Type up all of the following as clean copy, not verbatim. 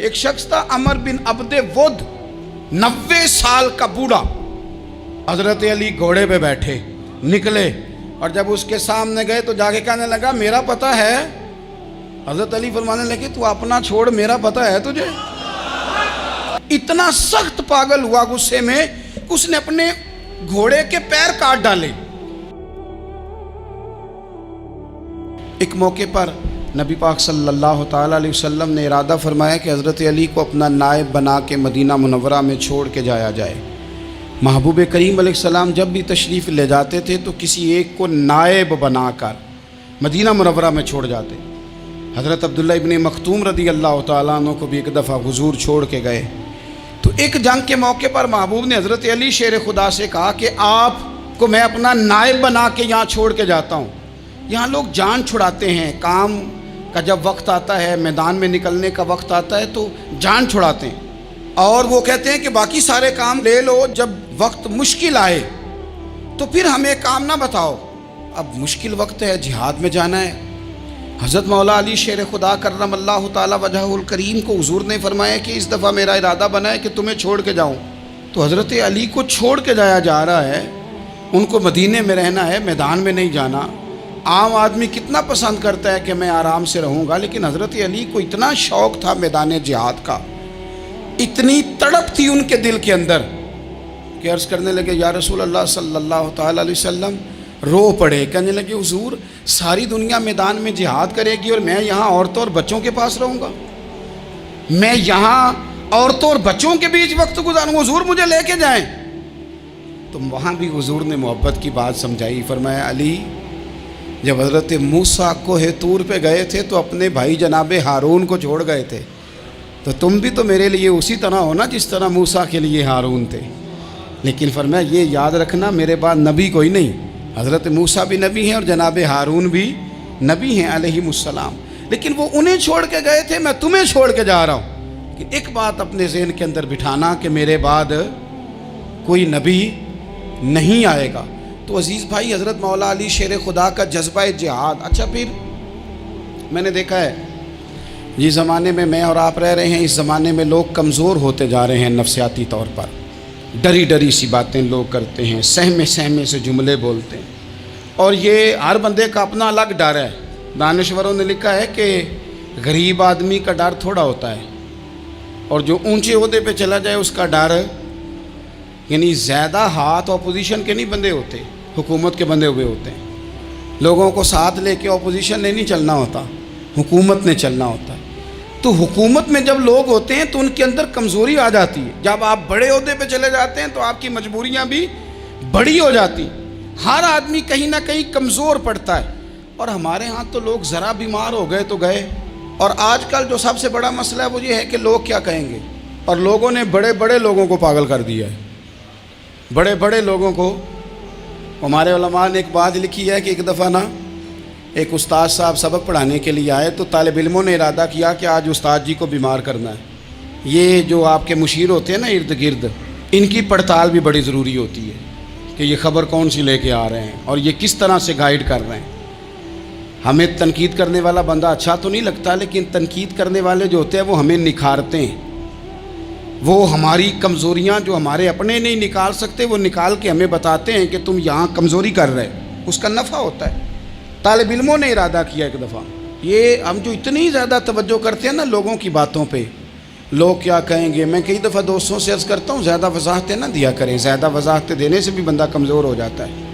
ایک شخص تھا عمر بن عبد ود، 90 سال کا بوڑھا، حضرت علی گھوڑے پہ بیٹھے نکلے اور جب اس کے سامنے گئے تو جا کے کہنے لگا میرا پتہ ہے۔ حضرت علی فرمانے لگے تو اپنا چھوڑ، میرا پتہ ہے تجھے؟ اتنا سخت پاگل ہوا غصے میں کہ اس نے اپنے گھوڑے کے پیر کاٹ ڈالے۔ ایک موقع پر نبی پاک صلی اللہ تعالیٰ علیہ وسلم نے ارادہ فرمایا کہ حضرت علی کو اپنا نائب بنا کے مدینہ منورہ میں چھوڑ کے جایا جائے۔ محبوب کریم علیہ السلام جب بھی تشریف لے جاتے تھے تو کسی ایک کو نائب بنا کر مدینہ منورہ میں چھوڑ جاتے۔ حضرت عبداللہ ابن مختوم رضی اللہ تعالیٰ عنہ کو بھی ایک دفعہ حضور چھوڑ کے گئے تو ایک جنگ کے موقع پر محبوب نے حضرت علی شیر خدا سے کہا کہ آپ کو میں اپنا نائب بنا کے یہاں چھوڑ کے جاتا ہوں۔ یہاں لوگ جان چھڑاتے ہیں، کام کا جب وقت آتا ہے، میدان میں نکلنے کا وقت آتا ہے تو جان چھڑاتے ہیں، اور وہ کہتے ہیں کہ باقی سارے کام لے لو، جب وقت مشکل آئے تو پھر ہمیں کام نہ بتاؤ۔ اب مشکل وقت ہے، جہاد میں جانا ہے۔ حضرت مولا علی شیر خدا کرم اللہ تعالی وجہہ الکریم کو حضور نے فرمایا کہ اس دفعہ میرا ارادہ بنا ہے کہ تمہیں چھوڑ کے جاؤں۔ تو حضرت علی کو چھوڑ کے جایا جا رہا ہے، ان کو مدینے میں رہنا ہے، میدان میں نہیں جانا۔ عام آدمی کتنا پسند کرتا ہے کہ میں آرام سے رہوں گا، لیکن حضرت علی کو اتنا شوق تھا میدان جہاد کا، اتنی تڑپ تھی ان کے دل کے اندر کہ عرض کرنے لگے یا رسول اللہ صلی اللہ تعالیٰ علیہ وسلم، رو پڑے، کہنے لگے حضور ساری دنیا میدان میں جہاد کرے گی اور میں یہاں عورتوں اور بچوں کے پاس رہوں گا، میں یہاں عورتوں اور بچوں کے بیچ وقت گزاروں، حضور مجھے لے کے جائیں۔ تو وہاں بھی حضور نے محبت کی بات سمجھائی، فرمایا علی جب حضرت موسیٰ کوہ طور پہ گئے تھے تو اپنے بھائی جناب ہارون کو چھوڑ گئے تھے، تو تم بھی تو میرے لیے اسی طرح ہو نا جس طرح موسیٰ کے لیے ہارون تھے۔ لیکن فرمایا یہ یاد رکھنا میرے بعد نبی کوئی نہیں، حضرت موسیٰ بھی نبی ہیں اور جناب ہارون بھی نبی ہیں علیہم السلام، لیکن وہ انہیں چھوڑ کے گئے تھے، میں تمہیں چھوڑ کے جا رہا ہوں۔ کہ ایک بات اپنے ذہن کے اندر بٹھانا کہ میرے بعد کوئی نبی نہیں آئے گا۔ تو عزیز بھائی، حضرت مولا علی شیر خدا کا جذبہ جہاد۔ اچھا پھر میں نے دیکھا ہے جس زمانے میں اور آپ رہ رہے ہیں، اس زمانے میں لوگ کمزور ہوتے جا رہے ہیں نفسیاتی طور پر، ڈری ڈری سی باتیں لوگ کرتے ہیں، سہمے سہمے سے جملے بولتے ہیں، اور یہ ہر بندے کا اپنا الگ ڈر ہے۔ دانشوروں نے لکھا ہے کہ غریب آدمی کا ڈر تھوڑا ہوتا ہے اور جو اونچے عہدے پہ چلا جائے اس کا ڈر، یعنی زیادہ ہاتھ اپوزیشن کے نہیں بندے ہوتے، حکومت کے بندے ہوئے ہوتے ہیں۔ لوگوں کو ساتھ لے کے اپوزیشن نے نہیں چلنا ہوتا، حکومت نے چلنا ہوتا ہے۔ تو حکومت میں جب لوگ ہوتے ہیں تو ان کے اندر کمزوری آ جاتی ہے، جب آپ بڑے عہدے پہ چلے جاتے ہیں تو آپ کی مجبوریاں بھی بڑی ہو جاتی، ہر آدمی کہیں نہ کہیں کمزور پڑتا ہے۔ اور ہمارے ہاں تو لوگ ذرا بیمار ہو گئے تو گئے، اور آج کل جو سب سے بڑا مسئلہ ہے وہ یہ ہے کہ لوگ کیا کہیں گے، اور لوگوں نے بڑے بڑے لوگوں کو پاگل کر دیا ہے، بڑے بڑے لوگوں کو۔ ہمارے علماء نے ایک بات لکھی ہے کہ ایک دفعہ نا ایک استاد صاحب سبق پڑھانے کے لیے آئے تو طالب علموں نے ارادہ کیا کہ آج استاد جی کو بیمار کرنا ہے۔ یہ جو آپ کے مشیر ہوتے ہیں نا ارد گرد، ان کی پڑتال بھی بڑی ضروری ہوتی ہے کہ یہ خبر کون سی لے کے آ رہے ہیں اور یہ کس طرح سے گائیڈ کر رہے ہیں۔ ہمیں تنقید کرنے والا بندہ اچھا تو نہیں لگتا، لیکن تنقید کرنے والے جو ہوتے ہیں وہ ہمیں نکھارتے ہیں، وہ ہماری کمزوریاں جو ہمارے اپنے نہیں نکال سکتے وہ نکال کے ہمیں بتاتے ہیں کہ تم یہاں کمزوری کر رہے، اس کا نفع ہوتا ہے۔ طالب علموں نے ارادہ کیا ایک دفعہ، یہ ہم جو اتنی زیادہ توجہ کرتے ہیں نا لوگوں کی باتوں پہ، لوگ کیا کہیں گے، میں کئی دفعہ دوستوں سے عرض کرتا ہوں زیادہ وضاحتیں نہ دیا کریں، زیادہ وضاحتیں دینے سے بھی بندہ کمزور ہو جاتا ہے۔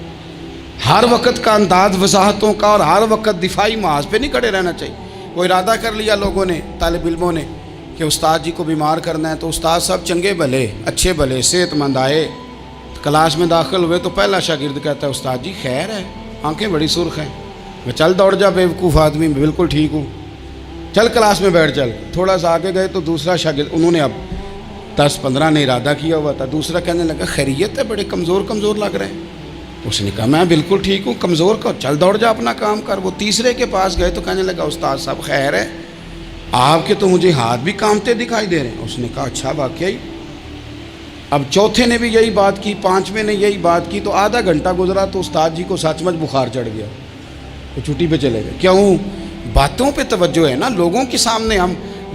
ہر وقت کا انداز وضاحتوں کا اور ہر وقت دفاعی محاذ پہ نہیں کھڑے رہنا چاہیے۔ وہ ارادہ کر لیا لوگوں نے، طالب علموں نے، کہ استاد جی کو بیمار کرنا ہے، تو استاد صاحب چنگے بھلے اچھے بھلے صحت مند آئے، کلاس میں داخل ہوئے تو پہلا شاگرد کہتا ہے استاد جی خیر ہے، آنکھیں بڑی سرخ ہیں۔ میں چل دوڑ جا بیوقوف آدمی، میں بالکل ٹھیک ہوں، چل کلاس میں بیٹھ چل۔ تھوڑا سا آگے گئے تو دوسرا شاگرد، انہوں نے اب 10-15 نے ارادہ کیا ہوا تھا، دوسرا کہنے لگا خیریت ہے، بڑے کمزور کمزور لگ رہے ہیں۔ اس نے کہا میں بالکل ٹھیک ہوں، کمزور کا چل دوڑ جا اپنا کام کر۔ وہ تیسرے کے پاس گئے تو کہنے لگا استاد صاحب خیر ہے، آپ کے تو مجھے ہاتھ بھی کامتے دکھائی دے رہے ہیں۔ اس نے کہا اچھا واقعی۔ اب چوتھے نے بھی یہی بات کی، پانچویں نے یہی بات کی، تو آدھا گھنٹہ گزرا تو استاد جی کو سچ مچ بخار چڑھ گیا، وہ چھٹی پہ چلے گئے۔ کیوں؟ باتوں پہ توجہ ہے نا، لوگوں کے سامنے ہم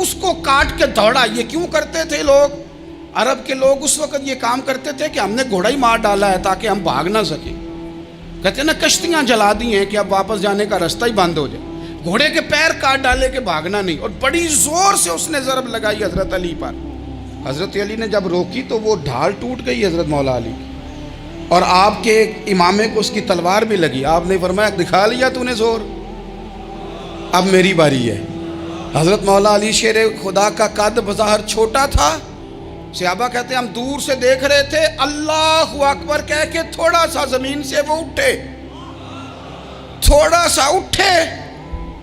اس کو کاٹ کے دوڑا. یہ کیوں کرتے تھے لوگ؟ عرب کے لوگ اس وقت یہ کام کرتے تھے کہ ہم نے گھوڑا ہی مار ڈالا ہے تاکہ ہم بھاگ نہ سکیں. کہتے ہیں نا کشتیاں جلا دی ہیں کہ اب واپس جانے کا راستہ ہی بند ہو جائے. گھوڑے کے پیر کاٹ ڈالے کہ بھاگنا نہیں. اور بڑی زور سے اس نے ضرب لگائی حضرت علی پر. حضرت علی نے جب روکی تو وہ ڈھال ٹوٹ گئی حضرت مولا علی کی, اور آپ کے امامے کو اس کی تلوار بھی لگی. آپ نے فرمایا دکھا لیا تو نے زور, اب میری باری ہے. حضرت مولا علی شیر خدا کا قد بظاہر چھوٹا تھا. صحابہ کہتے ہیں ہم دور سے دیکھ رہے تھے, اللہ اکبر کہہ کے تھوڑا سا زمین سے وہ اٹھے, تھوڑا سا اٹھے,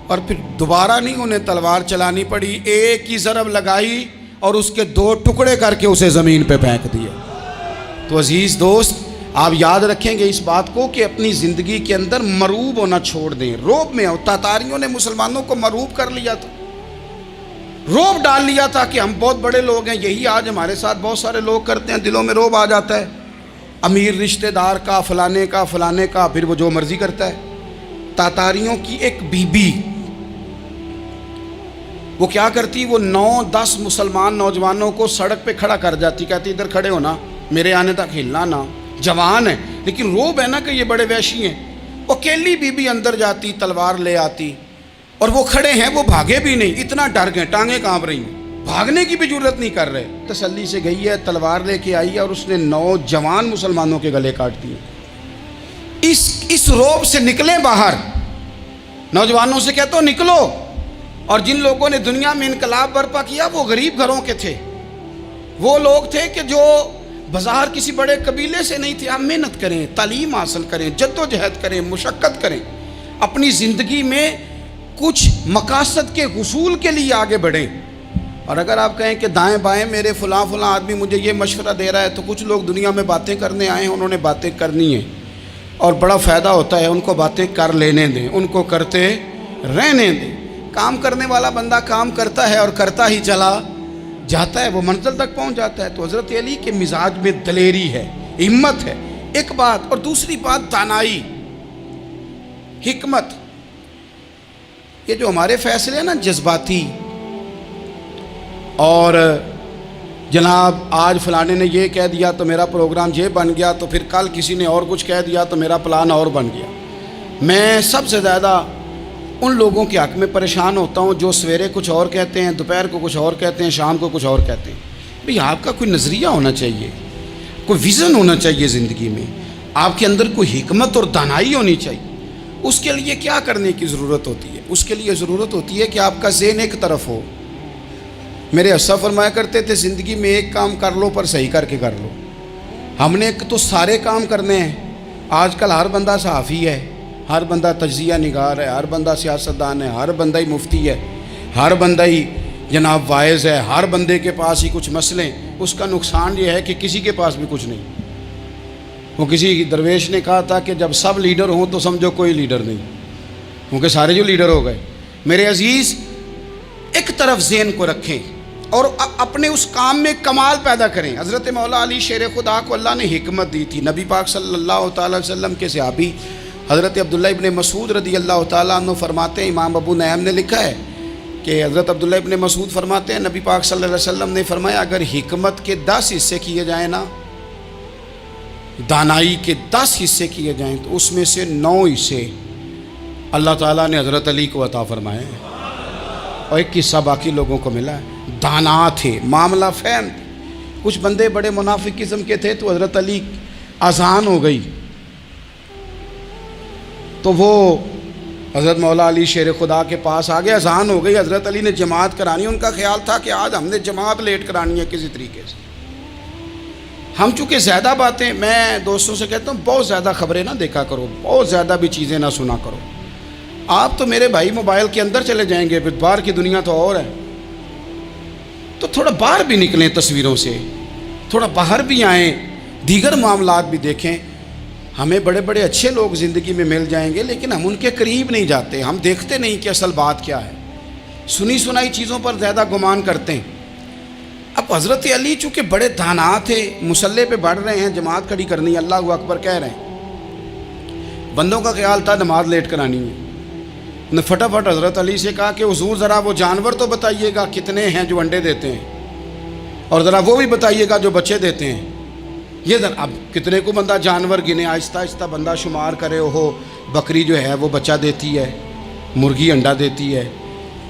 اور پھر دوبارہ نہیں انہیں تلوار چلانی پڑی. ایک ہی ضرب لگائی اور اس کے 2 ٹکڑے کر کے اسے زمین پہ پھینک دیا. تو عزیز دوست, آپ یاد رکھیں گے اس بات کو کہ اپنی زندگی کے اندر مروب ہونا چھوڑ دیں. روب میں تاتاریوں نے مسلمانوں کو مروب کر لیا تھا, روب ڈال لیا تھا کہ ہم بہت بڑے لوگ ہیں. یہی آج ہمارے ساتھ بہت سارے لوگ کرتے ہیں. دلوں میں روب آ جاتا ہے, امیر رشتہ دار کا, فلانے کا, پھر وہ جو مرضی کرتا ہے. تاتاریوں کی ایک بی بی وہ کیا کرتی, وہ 9-10 مسلمان نوجوانوں کو سڑک پہ کھڑا کر جاتی. کہتی ادھر کھڑے ہونا, میرے آنے تک ہلنا نہ. جوان ہے لیکن روب ہے نا کہ یہ بڑے وحشی ہیں. وہ اکیلی بی بی اندر جاتی, تلوار لے آتی, اور وہ کھڑے ہیں, وہ بھاگے بھی نہیں, اتنا ڈر گئے, ٹانگیں کانپ رہی ہیں, بھاگنے کی بھی جرت نہیں کر رہے. تسلی سے گئی ہے, تلوار لے کے آئی ہے, اور اس نے 9 جوان مسلمانوں کے گلے کاٹ دیے. اس روب سے نکلیں باہر. نوجوانوں سے کہتا ہوں نکلو. اور جن لوگوں نے دنیا میں انقلاب برپا کیا وہ غریب گھروں کے تھے. وہ لوگ تھے کہ جو بظاہر کسی بڑے قبیلے سے نہیں تھے. آپ محنت کریں, تعلیم حاصل کریں, جد و جہد کریں, مشقت کریں, اپنی زندگی میں کچھ مقاصد کے حصول کے لیے آگے بڑھیں. اور اگر آپ کہیں کہ دائیں بائیں میرے فلاں آدمی مجھے یہ مشورہ دے رہا ہے, تو کچھ لوگ دنیا میں باتیں کرنے آئے ہیں, انہوں نے باتیں کرنی ہیں اور بڑا فائدہ ہوتا ہے. ان کو باتیں کر لینے دیں, ان کو کرتے رہنے دیں. کام کرنے والا بندہ کام کرتا ہے اور کرتا ہی چلا جاتا ہے, وہ منزل تک پہنچ جاتا ہے. تو حضرت علی کے مزاج میں دلیری ہے, ہمت ہے, ایک بات. اور دوسری بات دانائی, حکمت. یہ جو ہمارے فیصلے ہیں نا جذباتی, اور جناب آج فلانے نے یہ کہہ دیا تو میرا پروگرام یہ بن گیا, تو پھر کل کسی نے اور کچھ کہہ دیا تو میرا پلان اور بن گیا. میں سب سے زیادہ ان لوگوں کے حق میں پریشان ہوتا ہوں جو سویرے کچھ اور کہتے ہیں, دوپہر کو کچھ اور کہتے ہیں, شام کو کچھ اور کہتے ہیں. بھئی آپ کا کوئی نظریہ ہونا چاہیے, کوئی ویژن ہونا چاہیے زندگی میں, آپ کے اندر کوئی حکمت اور دانائی ہونی چاہیے. اس کے لیے کیا کرنے کی ضرورت ہوتی ہے؟ اس کے لیے ضرورت ہوتی ہے کہ آپ کا ذہن ایک طرف ہو. میرے اسا فرمایا کرتے تھے زندگی میں ایک کام کر لو پر صحیح کر کے کر لو. ہم نے تو سارے کام کرنے ہیں. آج کل ہر بندہ صحافی ہے, ہر بندہ تجزیہ نگار ہے, ہر بندہ سیاستدان ہے, ہر بندہ ہی مفتی ہے, ہر بندہ ہی جناب واعظ ہے, ہر بندے کے پاس ہی کچھ مسئلے. اس کا نقصان یہ ہے کہ کسی کے پاس بھی کچھ نہیں. وہ کسی درویش نے کہا تھا کہ جب سب لیڈر ہوں تو سمجھو کوئی لیڈر نہیں, کیونکہ سارے جو لیڈر ہو گئے. میرے عزیز, ایک طرف ذہن کو رکھیں اور اپنے اس کام میں کمال پیدا کریں. حضرت مولا علی شیر خدا کو اللہ نے حکمت دی تھی. نبی پاک صلی اللہ تعالی وسلم کے صحابی حضرت عبداللہ ابن مسعود رضی اللہ تعالیٰ عنہ فرماتے ہیں, امام ابو نعیم نے لکھا ہے کہ حضرت عبداللہ ابن مسعود فرماتے ہیں نبی پاک صلی اللہ علیہ وسلم نے فرمایا اگر حکمت کے 10 حصے کیے جائیں نا, دانائی کے 10 حصے کیے جائیں, تو اس میں سے 9 حصے اللہ تعالیٰ نے حضرت علی کو عطا فرمائے ہیں, اور ایک حصہ باقی لوگوں کو ملا ہے. دانا تھے, معاملہ فہم تھے. کچھ بندے بڑے منافق قسم کے تھے, تو حضرت علی اذان ہو گئی تو وہ حضرت مولا علی شیر خدا کے پاس آ گئے. اذان ہو گئی, حضرت علی نے جماعت کرانی. ان کا خیال تھا کہ آج ہم نے جماعت لیٹ کرانی ہے کسی طریقے سے. ہم چونکہ زیادہ باتیں, میں دوستوں سے کہتا ہوں بہت زیادہ خبریں نہ دیکھا کرو, بہت زیادہ بھی چیزیں نہ سنا کرو. آپ تو میرے بھائی موبائل کے اندر چلے جائیں گے, پھر باہر کی دنیا تو اور ہے. تو تھوڑا باہر بھی نکلیں تصویروں سے, تھوڑا باہر بھی آئیں, دیگر معاملات بھی دیکھیں. ہمیں بڑے بڑے اچھے لوگ زندگی میں مل جائیں گے, لیکن ہم ان کے قریب نہیں جاتے. ہم دیکھتے نہیں کہ اصل بات کیا ہے, سنی سنائی چیزوں پر زیادہ گمان کرتے ہیں. اب حضرت علی چونکہ بڑے دانا تھے, مصلے پہ بڑھ رہے ہیں, جماعت کھڑی کرنی, اللہ اکبر کہہ رہے ہیں. بندوں کا خیال تھا نماز لیٹ کرانی ہے. نے فٹافٹ حضرت علی سے کہا کہ حضور ذرا وہ جانور تو بتائیے گا کتنے ہیں جو انڈے دیتے ہیں، اور ذرا وہ بھی بتائیے گا جو بچے دیتے ہیں۔ یہ ذرا اب کتنے کو بندہ جانور گنے، آہستہ آہستہ بندہ شمار کرے، ہو بکری جو ہے وہ بچہ دیتی ہے، مرغی انڈا دیتی ہے،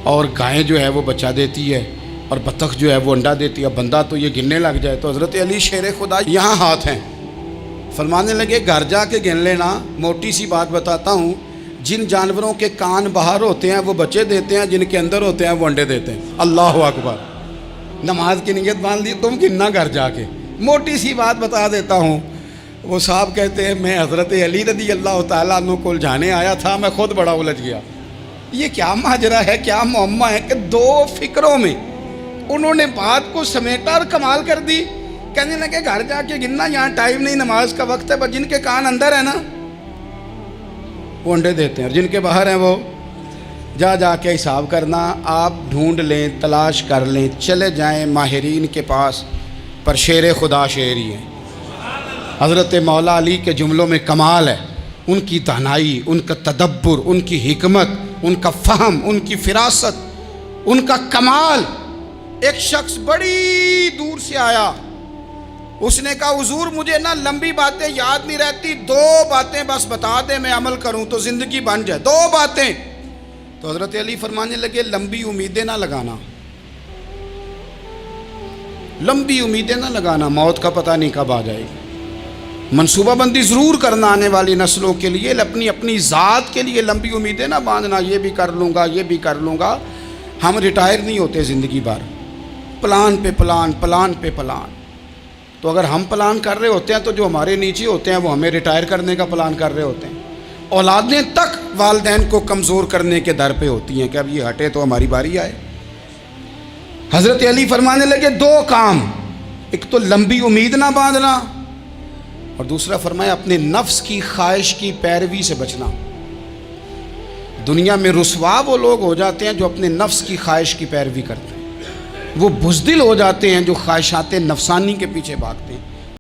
اور گائیں جو ہے وہ بچہ دیتی ہے، اور بطخ جو ہے وہ انڈا دیتی ہے۔ بندہ تو یہ گننے لگ جائے تو حضرت علی شیر خدا یہاں ہاتھ ہیں، فرمانے لگے گھر جا کے گن لینا، موٹی سی بات بتاتا ہوں، جن جانوروں کے کان باہر ہوتے ہیں وہ بچے دیتے ہیں، جن کے اندر ہوتے ہیں وہ انڈے دیتے ہیں۔ اللہ اکبر، نماز کی نیت باندھ لی، تم گننا گھر جا کے۔ موٹی سی بات بتا دیتا ہوں، وہ صاحب کہتے ہیں میں حضرت علی رضی اللہ تعالیٰ عنہ کو الجھانے آیا تھا، میں خود بڑا الجھ گیا۔ یہ کیا ماجرا ہے، کیا معمہ ہے کہ دو فکروں میں انہوں نے بات کو سمیٹا اور کمال کر دی۔ کہنے لگے گھر جا کے گننا، یہاں ٹائم نہیں، نماز کا وقت ہے، بس جن کے کان اندر ہے نا وہ انڈے دیتے ہیں، اور جن کے باہر ہیں وہ جا کے حساب کرنا۔ آپ ڈھونڈ لیں، تلاش کر لیں، چلے جائیں ماہرین کے پاس، پر شیر خدا شیر ہی ہے۔ حضرت مولا علی کے جملوں میں کمال ہے، ان کی دانائی، ان کا تدبر، ان کی حکمت، ان کا فہم، ان کی فراست، ان کا کمال۔ ایک شخص بڑی دور سے آیا، اس نے کہا حضور مجھے نا لمبی باتیں یاد نہیں رہتی، 2 باتیں بس بتا دیں میں عمل کروں تو زندگی بن جائے، 2 باتیں۔ تو حضرت علی فرمانے لگے لمبی امیدیں نہ لگانا، لمبی امیدیں نہ لگانا، موت کا پتہ نہیں کب آ جائے گی۔ منصوبہ بندی ضرور کرنا آنے والی نسلوں کے لیے، اپنی ذات کے لیے لمبی امیدیں نہ باندھنا، یہ بھی کر لوں گا، یہ بھی کر لوں گا۔ ہم ریٹائر نہیں ہوتے زندگی بھر، پلان پہ پلان، پلان پہ پلان۔ تو اگر ہم پلان کر رہے ہوتے ہیں تو جو ہمارے نیچے ہوتے ہیں وہ ہمیں ریٹائر کرنے کا پلان کر رہے ہوتے ہیں۔ اولادیں تک والدین کو کمزور کرنے کے در پہ ہوتی ہیں کہ اب یہ ہٹے تو ہماری باری آئے۔ حضرت علی فرمانے لگے 2 کام، ایک تو لمبی امید نہ باندھنا، اور دوسرا فرمایا اپنے نفس کی خواہش کی پیروی سے بچنا۔ دنیا میں رسوا وہ لوگ ہو جاتے ہیں جو اپنے نفس کی خواہش کی پیروی کرتے ہیں، وہ بزدل ہو جاتے ہیں جو خواہشات نفسانی کے پیچھے بھاگتے ہیں۔